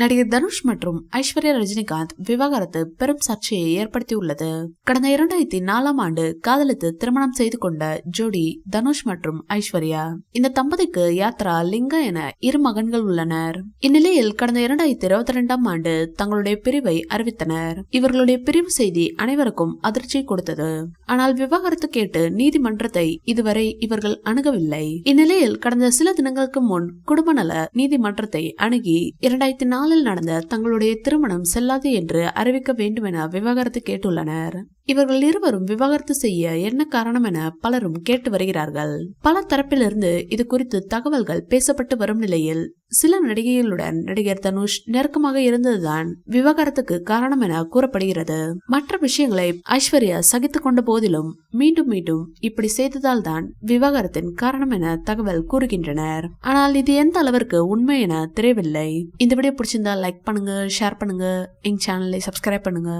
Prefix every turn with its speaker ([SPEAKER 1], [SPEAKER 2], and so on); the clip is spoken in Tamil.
[SPEAKER 1] நடிகர் தனுஷ் மற்றும் ஐஸ்வர்யா ரஜினிகாந்த் விவாகரத்து பெரும் சர்ச்சையை ஏற்படுத்தியுள்ளது. கடந்த 2004ஆம் ஆண்டு காதலித்து திருமணம் செய்து கொண்ட ஜோடி தனுஷ் மற்றும் ஐஸ்வர்யா. இந்த தம்பதிக்கு யாத்ரா, லிங்கா என 2 மகன்கள் உள்ளனர். இந்நிலையில் கடந்த 2022ஆம் ஆண்டு தங்களுடைய பிரிவை அறிவித்தனர். இவர்களுடைய பிரிவு செய்தி அனைவருக்கும் அதிர்ச்சி கொடுத்தது. ஆனால் விவாகரத்து கேட்டு நீதிமன்றத்தை இதுவரை இவர்கள் அணுகவில்லை. இந்நிலையில் கடந்த சில தினங்களுக்கு முன் குடும்ப நல நீதிமன்றத்தை அணுகி 2004 நடந்த தங்களுடைய திருமணம் செல்லாது என்று அறிவிக்க வேண்டும் என விவாகரத்து கேட்டுள்ளனர். இவர்கள் இருவரும் விவாகரத்து செய்ய என்ன காரணம் என பலரும் கேட்டு வருகிறார்கள். பல தரப்பிலிருந்து இது குறித்து தகவல்கள் பேசப்பட்டு வரும் நிலையில் சில நடிகைகளுடன் நடிகர் தனுஷ் நெருக்கமாக இருந்ததுதான் விவாகரத்துக்கு காரணம் என கூறப்படுகிறது. மற்ற விஷயங்களை ஐஸ்வர்யா சகித்துக் கொண்ட போதிலும் மீண்டும் மீண்டும் இப்படி செய்ததால் தான் விவாகரத்தின் காரணம் என தகவல் கூறுகின்றனர். ஆனால் இது எந்த அளவிற்கு உண்மை என தெரியவில்லை. இந்த வீடியோ பிடிச்சிருந்தா லைக் பண்ணுங்க, ஷேர் பண்ணுங்க, எங்க சேனலை சப்ஸ்கிரைப் பண்ணுங்க.